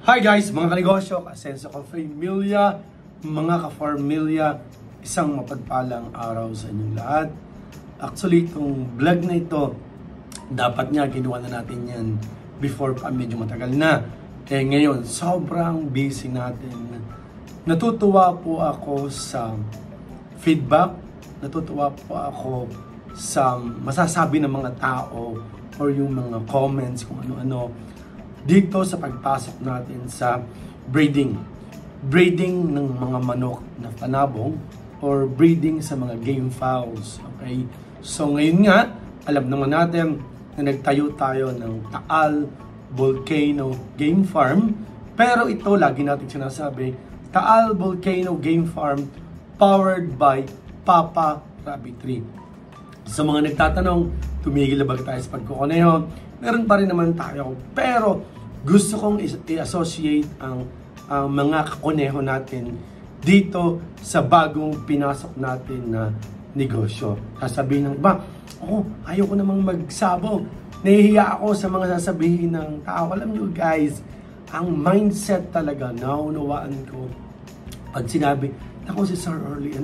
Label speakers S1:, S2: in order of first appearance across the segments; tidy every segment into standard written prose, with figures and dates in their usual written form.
S1: Hi guys, mga kanegosyo, kasenso ka-familia, mga ka-formilya, isang mapagpalang araw sa inyong lahat. Actually, itong vlog na ito, dapat nga ginawa na natin yan before pa, medyo matagal na. Eh ngayon, sobrang busy natin. Natutuwa po ako sa feedback, natutuwa po ako sa masasabi ng mga tao or yung mga comments kung ano-ano dito sa pagpasok natin sa breeding ng mga manok na panabong or breeding sa mga game fowls. Okay? So ngayon nga, alam naman natin na nagtayo tayo ng Taal Volcano Game Farm, pero ito lagi natin sinasabi, Taal Volcano Game Farm powered by Papa Rabbitry. Sa mga nagtatanong, tumigil na ba tayo sa pagkukuneho? Meron pa rin naman tayo, pero gusto kong i-associate ang mga kakuneho natin dito sa bagong pinasok natin na negosyo. Sasabihin ng iba, ayoko namang magsabog. Nahihiya ako sa mga sasabihin ng tao. Alam nyo guys, ang mindset talaga, naunawaan ko. Pag sinabi, ako si Sir Early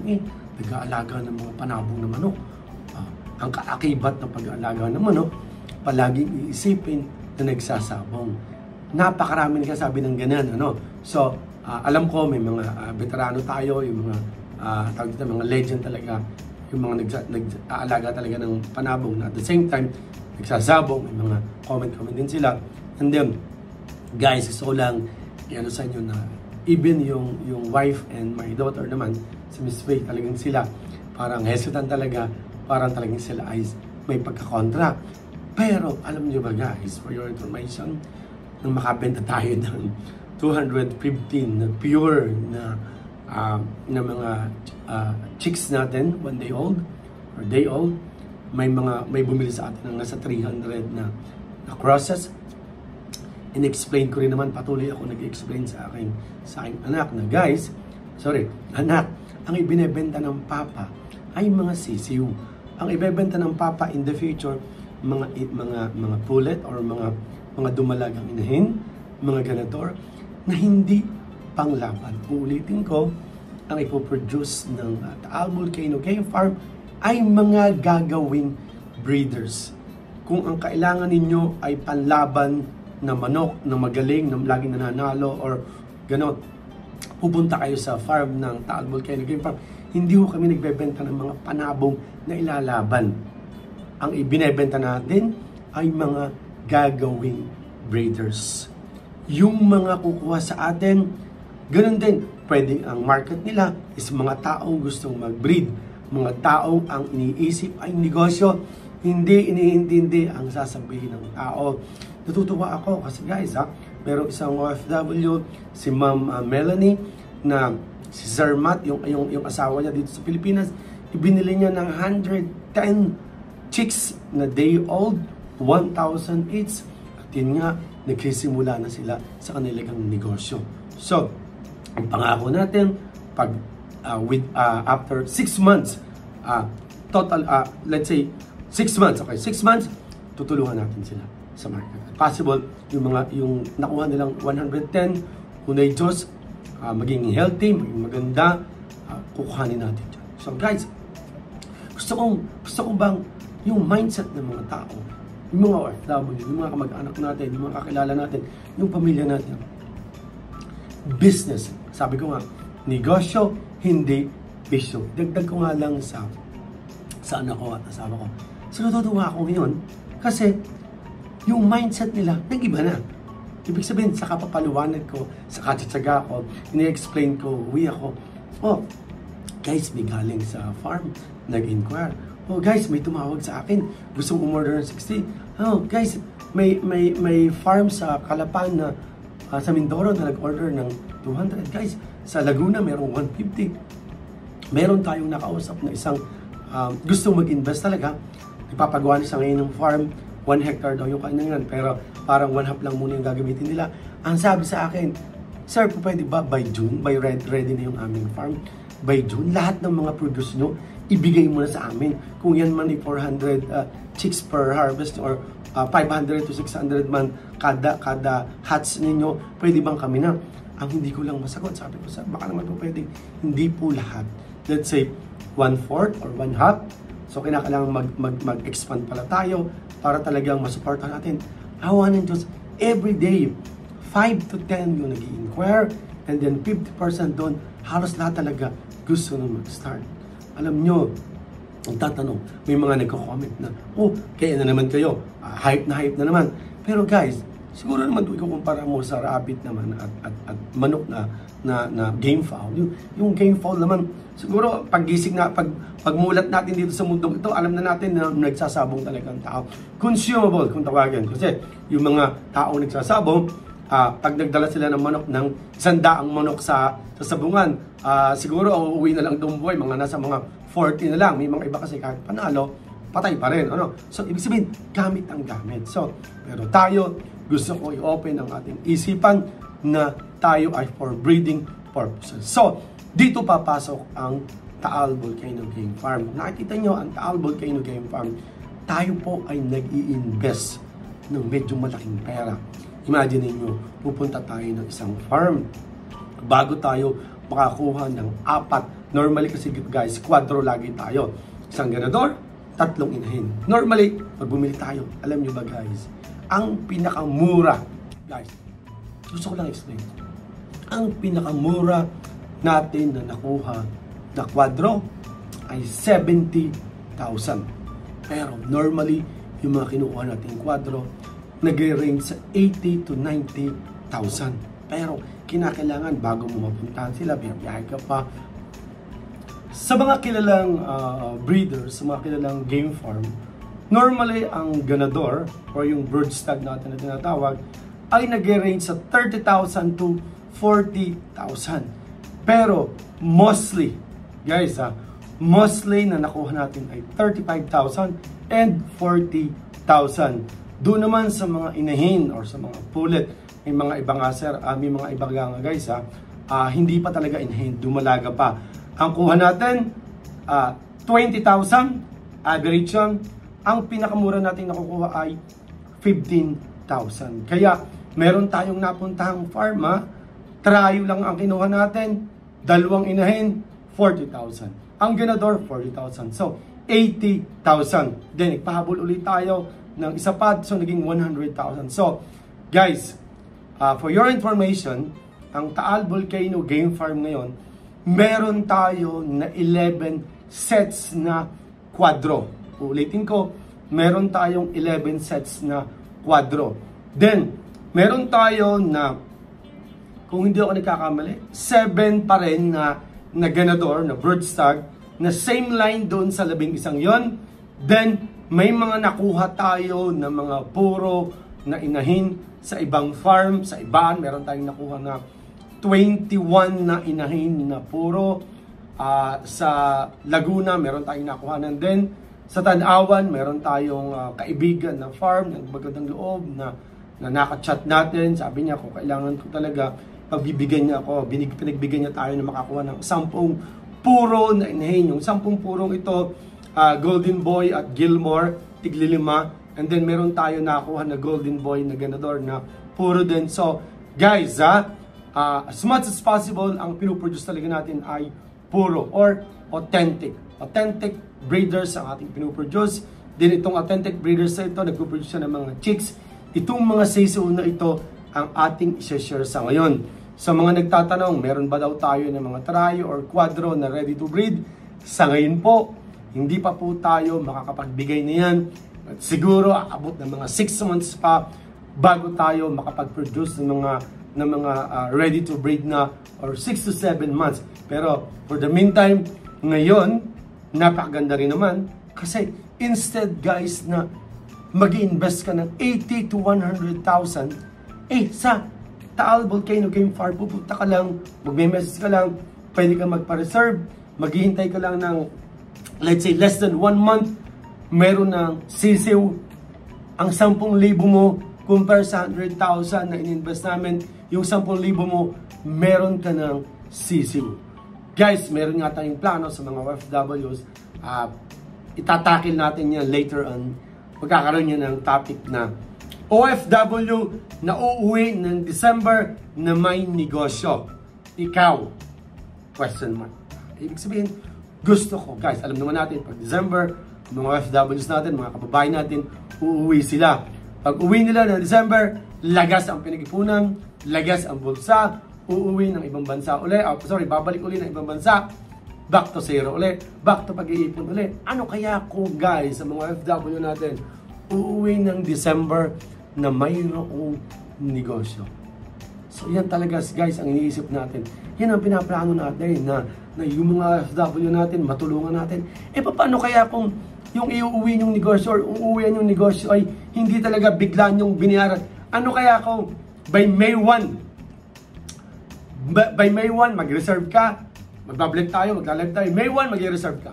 S1: nag-aalaga ng mga panabong na manok. Ang kaakibat ng pag-aalaga ng manok, palaging iisipin na nagsasabong. Napakarami nagsasabi ng ganyan, ano? So, alam ko may mga veterano tayo, yung mga tawag dito, mga legend talaga, yung mga nag-aalaga talaga ng panabong na at the same time nagsasabong, may mga comment din sila. And then, guys, gusto ko lang i-ano sa inyo na even yung wife and my daughter naman, si Miss Faye, talagang sila parang hesitant talaga, parang talagang sila ay may pagkakontra. Pero, alam niyo ba guys, for your information, nang makabenta tayo ng 215 na pure na mga chicks natin, 1 day old or day old, may bumili sa atin ng nasa 300 na crosses. In-explain ko rin naman, patuloy ako nag-explain sa aking anak na guys, anak, ang ibinebenta ng papa ay mga sisiw. Ang ibebenta ng papa in the future, mga pullet or mga dumalagang inahin, mga ganador, na hindi panglaban. Uulitin ko, ang ipoproduce ng Taal Volcano Game Farm ay mga gagawing breeders. Kung ang kailangan ninyo ay panlaban na manok, na magaling, na laging nananalo, or gano'n, pupunta kayo sa farm ng Taal Volcano Game Farm. Hindi ho kami nagbebenta ng mga panabong na ilalaban. Ang ibinebenta natin ay mga gagawing breeders. Yung mga kukuha sa atin, ganun din. Pwedeng ang market nila is mga taong gustong mag-breed. Mga taong ang iniisip ay negosyo. Hindi iniintindi ang sasabihin ng tao. Natutuwa ako kasi guys, merong isang OFW, si Ma'am Melanie, na si Sir Matt, yung asawa niya dito sa Pilipinas, ibinili niya ng 110 chicks na day old, 1,000 each. At yun nga, nagsisimula na sila sa kanilang negosyo. So, ang pangako natin, after 6 months, let's say 6 months, okay, 6 months, tutulungan natin sila sa market. Possible, yung nakuha nilang 110, unay Diyos, maging healthy, maging maganda, kukuhanin natin dyan. So guys, gusto ko bang yung mindset ng mga tao, yung mga OFW, yung mga kamag-anak natin, yung mga kakilala natin, yung pamilya natin, business, sabi ko nga, negosyo, hindi bisyo. Dagdag ko nga lang sa anak ko at asawa ko. So natutuwa ako ngayon kasi yung mindset nila, nag-iba na. Ibig sabihin, sa kapapaliwanag ko, sa katsatsaga ko, ini-explain ko, uwi ako, guys, may galing sa farm, nag-inquire. Guys, may tumawag sa akin, gustong umorder ng 60. Guys, may farm sa Calapan na sa Mindoro na nag-order ng 200. Guys, sa Laguna, merong 150. Meron tayong nakausap na isang gustong mag-invest talaga. Ipapagawa niya sa ngayon ng farm, 1 hectare daw yung kailangan, pero parang 1/2 lang muna yung gagamitin nila. Ang sabi sa akin, Sir, pwede ba by June, ready na yung aming farm? By June, lahat ng mga produce nyo, ibigay mo na sa amin. Kung yan man ay 400 chicks per harvest or 500 to 600 man kada hatch ninyo, pwede bang kami na? Ang hindi ko lang masagot, sabi ko, baka naman po pwede. Hindi po lahat. Let's say, 1/4 or 1/2. So, kinakailangan mag-expand pala tayo para talagang masuportahan natin. Awa ng Diyos, every day, 5 to 10 yung nag-i-inquire, and then 50% doon, halos lahat talaga gusto nung mag-start. Alam nyo, ang tatanong, may mga nagko-comment na, oh, kaya na naman kayo, hype na naman. Pero guys, siguro naman ito ikukumpara mo sa rabbit naman at manok na game fowl. Yung game fowl naman, siguro paggising na, pagmulat natin dito sa mundong ito, alam na natin na nagsasabong talaga ang tao. Consumable, kung tawagin. Kasi yung mga tao nagsasabong, pag nagdala sila ng manok, ng 100 manok sa sabungan, siguro uuwi na lang doon buhay, mga nasa mga 40 na lang. May mga iba kasi kahit panalo, patay pa rin. Ano? So, ibig sabihin, gamit ang gamit. So, pero tayo, gusto ko i-open ang ating isipan na tayo ay for breeding purposes. So, dito papasok ang Taal Volcano Game Farm. Nakikita nyo, ang Taal Volcano Game Farm, tayo po ay nag-i-invest ng medyo malaking pera. Imagine niyo, pupunta tayo ng isang farm bago tayo makakuha ng 4. Normally kasi guys, 4 lagi tayo. Isang ganador, 3 inahin. Normally, pag bumili tayo, alam niyo ba guys, ang pinakamura, guys, gusto ko lang explain. Ang pinakamura natin na nakuha na kwadro ay 70,000. Pero normally, yung mga kinukuha natin kwadro, nag-range sa 80 to 90,000. Pero kinakailangan bago mo mapuntahan sila, biyahe ka pa. Sa mga kilalang breeders, sa mga kilalang game farm, normally ang ganador or yung bird stag natin na tinatawag ay nag-range sa 30,000 to 40,000. Pero mostly, guys mostly na nakuha natin ay 35,000 and 40,000. Doon naman sa mga inahin or sa mga pulet, may mga ibang may mga ibang nga guys hindi pa talaga inahin, dumalaga pa. Ang kuha natin 20,000 average yun. Ang pinakamura natin nakukuha ay 15,000. Kaya meron tayong napuntahang farm trial lang ang kinuha natin, 2 inahin, 40,000. Ang ganador, 40,000. So, 80,000. Then, ipahabol ulit tayo ng isa pa, so naging 100,000. So, guys, for your information, ang Taal Volcano Game Farm ngayon, meron tayo na 11 sets na kwadro. Ulitin ko, meron tayong 11 sets na kwadro. Then, meron tayo na, kung hindi ako nagkakamali, 7 pa rin na ganador, na bird stag, na same line doon sa 11 yon. Then, may mga nakuha tayo na mga puro na inahin sa ibang farm, sa ibaan, meron tayong nakuha na 21 na inahin na puro. Sa Laguna, meron tayong nakuha na din. Sa Tanawan, meron tayong kaibigan na farm, ng magandang loob, na nakachat natin. Sabi niya, kung kailangan ko talaga, pagbibigyan niya ako, pinagbigyan niya tayo na makakuha ng 10 puro na inahin. Yung 10 purong ito, Golden Boy at Gilmore, tigli-5. And then meron tayo nakuha na Golden Boy na ganador na puro din. So, guys, as much as possible, ang pinuproduce talaga natin ay puro or authentic. Authentic breeders ang ating pinuproduce. Din itong authentic breeders na ito, nagpuproduce ng mga chicks. Itong mga sisiw na ito, ang ating i-share sa ngayon. Sa mga nagtatanong, meron ba daw tayo ng mga trio or quadro na ready to breed? Sa ngayon po, hindi pa po tayo makakapagbigay na yan. At siguro, aabot ng mga 6 months pa bago tayo makapag-produce ng mga ready to breed na or 6 to 7 months. Pero for the meantime, ngayon, napakaganda rin naman kasi instead guys na mag-i-invest ka ng 80 to 100,000 sa Taal Volcano Game Farm, pupunta ka lang, magme-message ka lang, pwede ka magpa-reserve, maghihintay ka lang ng, let's say, less than 1 month, meron ng sisiw, ang 10,000 mo, compare sa 100,000 na in-invest namin, yung 10,000 mo, meron ka ng sisiw. Guys, meron nga tayong plano sa mga OFWs itatakil natin yan later on. Magkakaroon yan ng topic na OFW na uuwi ng December na may negosyo. Ikaw? Question mark. Ibig sabihin, gusto ko, guys, alam naman natin, pag December, mga OFWs natin, mga kababayan natin, uuwi sila. Pag uwi nila ng December, lagas ang pinag-ipunan, lagas ang bulsa, uuwi ng ibang bansa uli, babalik uli ng ibang bansa, back to zero uli, back to pag-iipon uli. Ano kaya ko, guys, sa mga OFW natin, uuwi ng December na mayroong negosyo? So yan talaga, guys, ang iniisip natin. Yan ang pinaplano natin na yung mga OFW natin, matulungan natin. Paano kaya kung yung iuuwi yung negosyo or uuwian yung negosyo ay hindi talaga biglaan yung binayaran? Ano kaya kung by May 1, mag-reserve ka, magbablog tayo, magla-live tayo, May 1, mag-reserve ka.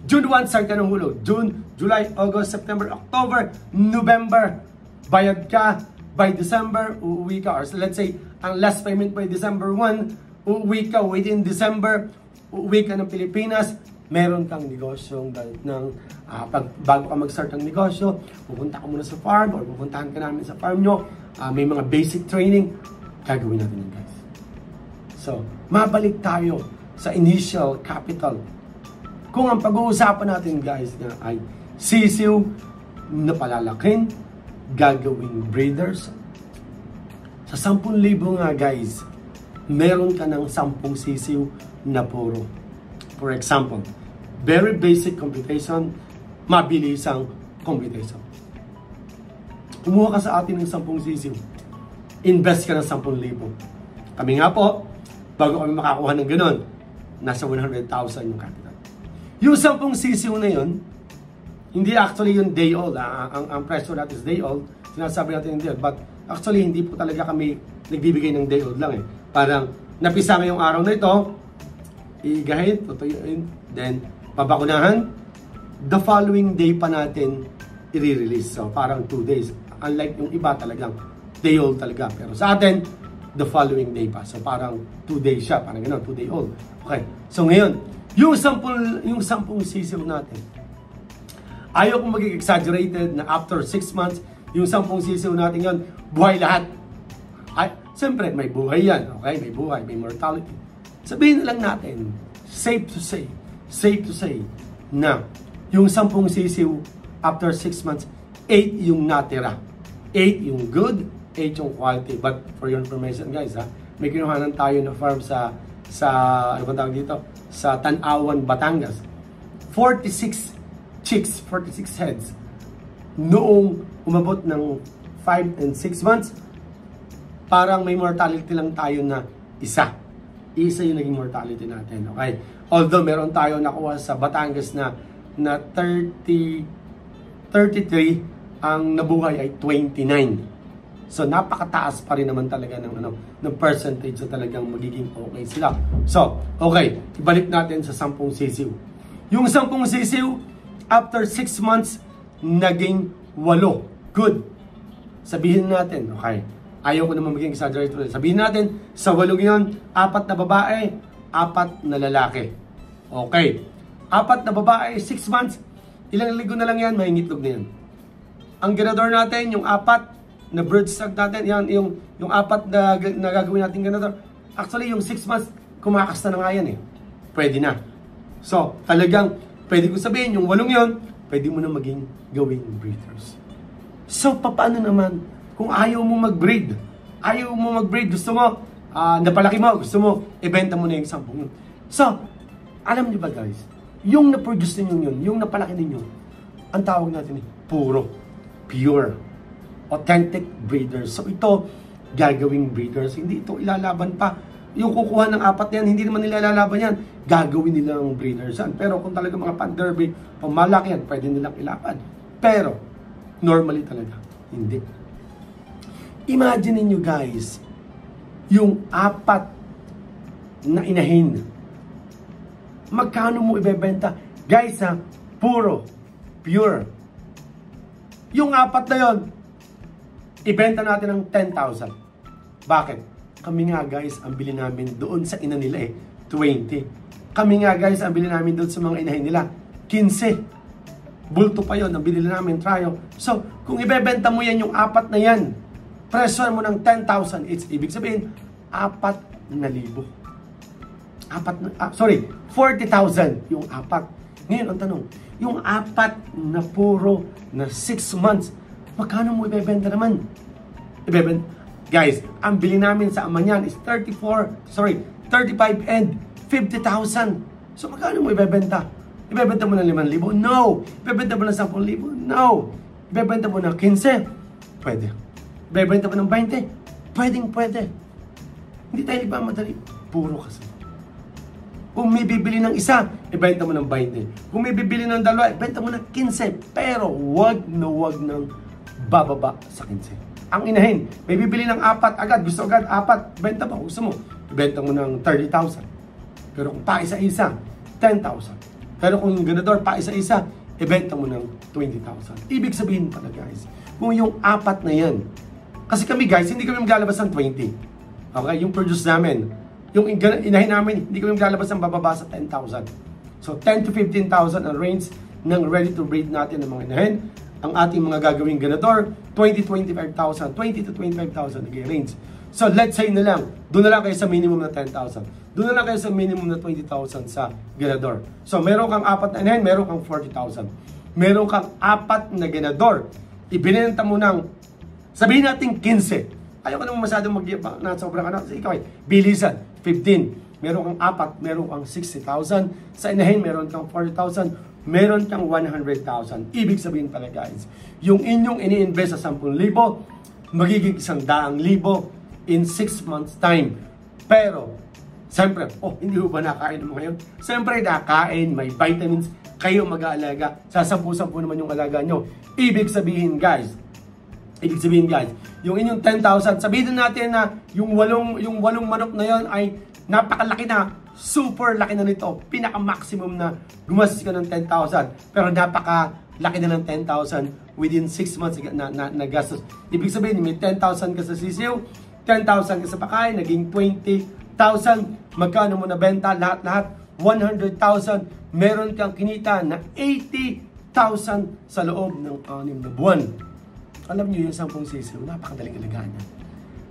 S1: June 1, start ka ng hulog. June, July, August, September, October, November, bayad ka. By December, uuwi ka. Or let's say, ang last payment by December 1, uuwi ka within December, uuwi ka ng Pilipinas, meron kang negosyong bago ka mag-start ng negosyo, pupunta ka muna sa farm or pupuntahan ka namin sa farm nyo, may mga basic training, gagawin natin yun, guys. So, mabalik tayo sa initial capital. Kung ang pag-uusapan natin, guys, na ay sisiw na palalakin, gagawing breeders, sa 10,000 nga, guys, meron ka ng 10 sisiw na puro. For example, very basic computation, mabilisang computation. Kumuha ka sa atin ng 10 sisiw, invest ka ng 10,000. Kami nga po, bago kami makakuha ng ganun, nasa 100,000 yung capital. Yung 10 sisiw na yun, hindi actually yung day old. Ang presyo natin is day old. Sinasabi natin yung day old. But actually, hindi po talaga kami nagbibigay ng day old lang eh. Parang, napisa ngayong araw na ito, igahit, tutuyuin, then, pabakunahan, the following day pa natin i-release. So, parang 2 days. Unlike yung iba talagang day old talaga. Pero sa atin, the following day pa. So, parang 2 days siya. Parang gano'n, 2 day old. Okay. So, ngayon, yung 10 sisiw natin, ayaw kong maging exaggerated na after 6 months, yung 10 sisiw natin yon buhay lahat. Ay, siyempre, may buhay yan. Okay? May buhay, may mortality. Sabihin na lang natin, safe to say, na yung 10 sisiw, after 6 months, 8 yung natira. 8 yung good, 8 yung quality. But for your information, guys, may kinuhanan tayo na farm sa ano ba tawag dito? Sa Tanawan, Batangas. 46 chicks, 46 heads. Noong umabot ng 5 and 6 months, parang may mortality lang tayo na isa. Isa yung naging mortality natin, okay? Although meron tayo nakuha sa Batangas na 33, ang nabuhay ay 29. So napakataas pa rin naman talaga ng percentage na talagang magiging okay sila. So, okay, ibalik natin sa 10 sisiw. Yung 10 sisiw, after 6 months, naging 8. Good. Sabihin natin, okay, ayaw ko naman maging exaggerated. Sabihin natin, sa 8 yun, 4 na babae, 4 na lalaki. Okay. 4 na babae, 6 months, ilang ligo na lang yan, may ngitlog na yan. Ang ganador natin, yung 4 na broodstock natin, yan, yung 4 na gagawin natin ganador. Actually, yung 6 months, kumakasta na nga yan eh. Pwede na. So, talagang, pwede ko sabihin, yung 8 yun, pwede mo na maging gawing breeders. So, paano naman kung ayaw mo mag-breed? Gusto mo, napalaki mo, gusto mo, ibenta mo na yung 10 yun. So, alam niyo ba, guys, yung na-produce ninyo yun, yung napalaki ninyo, ang tawag natin puro, pure, authentic breeders. So, ito, gagawing breeders. Hindi ito ilalaban pa. Yung kukuha ng 4 yan, hindi naman nila ilalaban yan. Gagawin nilang breeders yan. Pero kung talaga mga pan-derby, pamalaki yan, pwede nilang ilaban. Pero, normally talaga, hindi. Imagine niyo guys, yung 4 na inahin. Magkano mo ibebenta? Guys puro, pure. Yung 4 na yon, ibenta natin ng 10,000. Bakit? Kami nga guys, ang bili namin doon sa ina nila 20. Kami nga guys, ang bili namin doon sa mga inahin nila, 15. Bulto pa yon ang binili namin Trio. So, kung ibebenta mo yan yung 4 na yan, presyo mo ng 10,000, it's ibig sabihin, 4,000. 40,000 yung 4. Ngayon, ang tanong, yung 4 na puro na 6 months, magkano mo ibebenta naman? Guys, ang bili namin sa ama niyan is 35 and 50,000. So, magkano mo ibebenta? Ibebenta mo ng 5,000? No. Ibebenta mo ng 10,000? No. Ibebenta mo ng 15? Pwede. Ibebenta mo ng 20? Pwede. Hindi tayo nagmamadali. Puro kasi. Kung may bibili ng isa, ibenta mo ng 20. Kung may bibili ng 2, ibenta mo ng 15. Pero wag nang bababa sa 15. Ang inahin, may bibili ng 4 agad, gusto agad 4, ibenta mo, gusto mo, ibenta mo ng 30,000. Pero kung pa isa-isa, 10,000. Pero kung yung ganador pa isa-isa, ibenta mo ng 20,000. Ibig sabihin pala guys, kung yung 4 na yan, kasi kami guys, hindi kami maglalabas ng 20. Okay, yung produce namin, yung inahin namin, hindi kami maglalabas ng bababa sa 10,000. So 10 to 15,000 ang range ng ready to breed natin ng mga inahin. Ang ating mga gagawing ganador, 20 to 25,000 nag-range. So let's say na lang, doon na lang kayo sa minimum na 10,000. Doon na lang kayo sa minimum na 20,000 sa ganador. So meron kang 4 na inahin, meron kang 40,000. Meron kang 4 na ganador, ibinenta mo ng, sabihin natin 15. Ayaw ka naman masyadong sobrang ano. Ikaw ay bilisan, 15. Meron kang 4, meron kang 60,000. Sa inahin, meron kang 40,000. Meron kang 100,000. Ibig sabihin pala guys, yung inyong ini-invest sa 10,000, magiging 100,000 in 6 months time. Pero, siyempre, hindi mo ba nakain mo ngayon? Siyempre, nakain, may vitamins, kayo mag-aalaga. Sa 10-10 naman yung alaga nyo. Ibig sabihin guys, yung inyong 10,000, sabihin natin na yung walong manok na yon ay napakalaki na, super laki na nito, pinaka-maximum na gumastos ka ng 10,000, pero napakalaki na ng 10,000 within 6 months na gastos. Ibig sabihin, may 10,000 ka sa sisiw, 10,000 ka sa pakain, naging 20,000, magkano mo nabenta, lahat-lahat, 100,000, meron kang kinita na 80,000 sa loob ng 6 na buwan. Alam niyo yung 10 sisiw, napakadaling alagaan yan.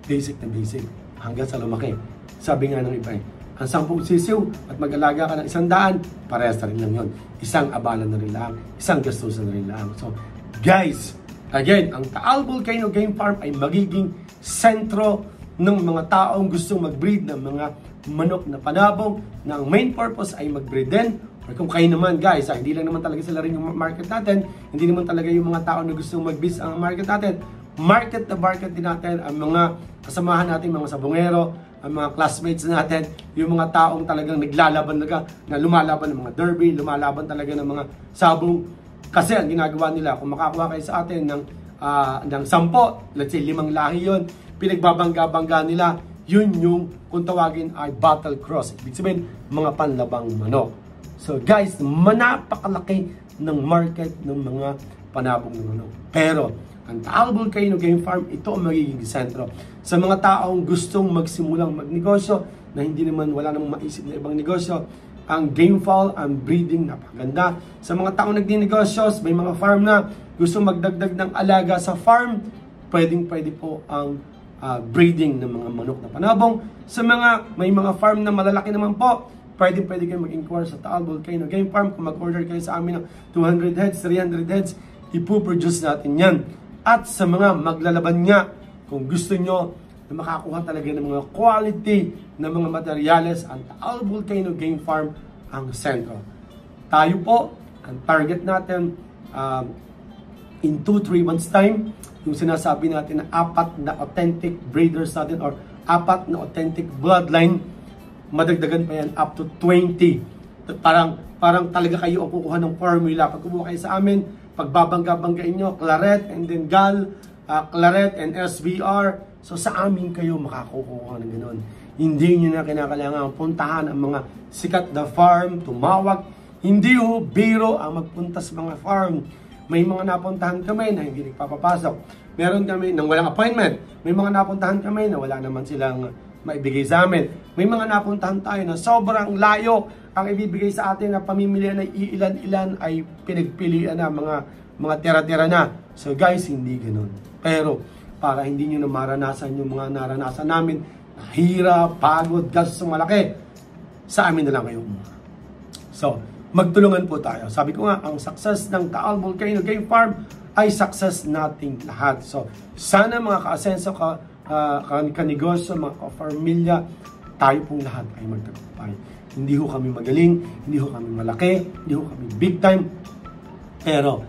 S1: Basic na basic, hanggang sa lumaki. Sabi nga ng iba, ang 10 sisiw at mag-alaga ka ng 100, parehas na rin lang yun. Isang abala na rin lang, isang gastusan na rin lang. So, guys, again, ang Taal Volcano Game Farm ay magiging sentro ng mga taong gustong mag-breed ng mga manok na panabong na ang main purpose ay mag-breed din. Or kung kayo naman guys, hindi lang naman talaga sila rin yung market natin, hindi naman talaga yung mga tao na gustong mag-biz ang market natin. Market na market din natin ang mga kasamahan natin, mga sabongero, ang mga classmates natin, yung mga taong talagang naglalaban na lumalaban ng mga derby, lumalaban talaga ng mga sabong. Kasi ang ginagawa nila, kung makakuha kayo sa atin ng 10, let's say 5 lahi yun, pinagbabangga-bangga nila, yun yung kung tawagin ay battle cross. Ibig sabihin, mga panlabang manok. So guys, napakalaki ng market ng mga panabong ng manok. Pero, ang Taal Volcano Game Farm, ito ang magiging sentro. Sa mga taong gustong magsimulang magnegosyo, na hindi naman, wala namang maisip na ibang negosyo, ang game fowl, ang breeding, napakaganda. Sa mga taong nagninegosyo, may mga farm na gustong magdagdag ng alaga sa farm, pwede po ang breeding ng mga manok na panabong. Sa may mga farm na malalaki naman po, pwede kayo mag-inquire sa Taal Volcano Game Farm. Kung mag-order kayo sa amin ng 200 heads, 300 heads, ipoproduce natin yan. At sa mga maglalaban nga, kung gusto nyo na makakuha talaga ng mga quality na mga materyales, ang Taal Volcano Game Farm ang sentro. Tayo po, ang target natin in 2-3 months time, yung sinasabi natin na 4 na authentic breeders natin or 4 na authentic bloodline, madagdagan pa yan up to 20. Parang talaga kayo ang kukuha ng formula. Pag kumuha kayo sa amin, pagbabangga-banggain nyo, Claret and then Gal, Claret and SBR. So sa amin kayo makakukuha ng ganun. Hindi nyo na kinakailangan puntahan ang mga sikat na farm, tumawag. Hindi ho biro ang magpunta sa mga farm. May mga napuntahan kami na hindi nagpapapasok. Meron kami nang walang appointment. May mga napuntahan kami na wala naman silang maibigay sa amin. May mga napuntahan tayo na sobrang layo ang ibibigay sa atin na pamimilian ay iilan-ilan ay pinagpilian na, mga tira-tira na. So guys, hindi ganoon. Pero para hindi nyo na maranasan yung mga naranasan namin, hirap, pagod, gastos malaki, sa amin na lang kayo umuha. So, magtulungan po tayo. Sabi ko nga, ang success ng Taal Volcano Game Farm ay success nating lahat. So, sana mga ka-asenso, kanegosyo, mga ka-farmilya, tayo pong lahat ay magtagumpay. Hindi ho kami magaling, hindi ho kami malaki, hindi ho kami big time. Pero,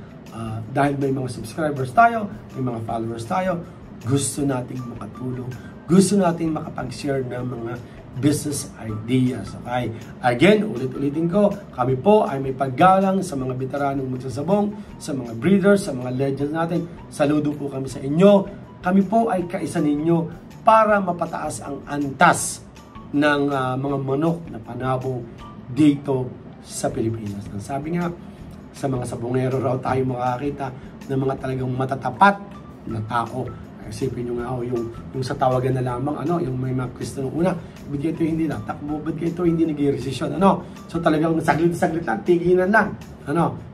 S1: dahil may mga subscribers tayo, may mga followers tayo, gusto nating makatulong, gusto nating makapag-share ng mga business ideas. Okay? Again, ulit-ulitin ko, kami po ay may paggalang sa mga veteranong magsasabong, sa mga breeders, sa mga legends natin. Saludo po kami sa inyo. Kami po ay kaisa ninyo para mapataas ang antas ng mga manok na panabong dito sa Pilipinas. Ang sabi nga, sa mga sabongero raw tayo makakita ng mga talagang matatapat na tao. Isipin nyo nga yung sa tawagan na lamang, yung may mga Kristo nung una, ba't ito hindi natakbo, ba't ito hindi nag-resisyon, So talagang saglit-saglit lang, tigilan lang,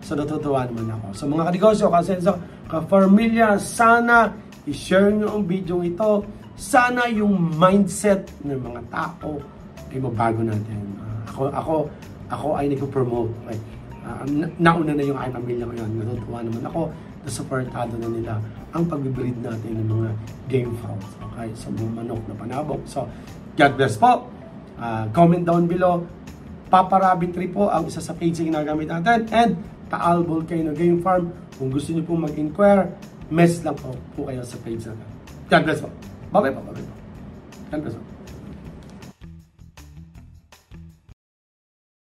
S1: So natutuwa naman ako. So mga kanegosyo, kasenso, ka-farmilya, sana i-share nyo ang video ito, sana yung mindset ng mga tao ay mabago natin. Ako ay nag-promote. Okay? Nauna na yung aking pamilya ngayon. Natutuwa naman ako na supportado na nila ang pag-breed natin ng mga game fowls. Okay? Sa mga manok na panabok. So, God bless po. Comment down below. Papa Rabbitry po ang isa sa page na ginagamit natin. And Taal Volcano Game Farm. Kung gusto niyo po mag-inquire, message lang po kayo sa page natin. God bless po. Bye-bye po. God bless po.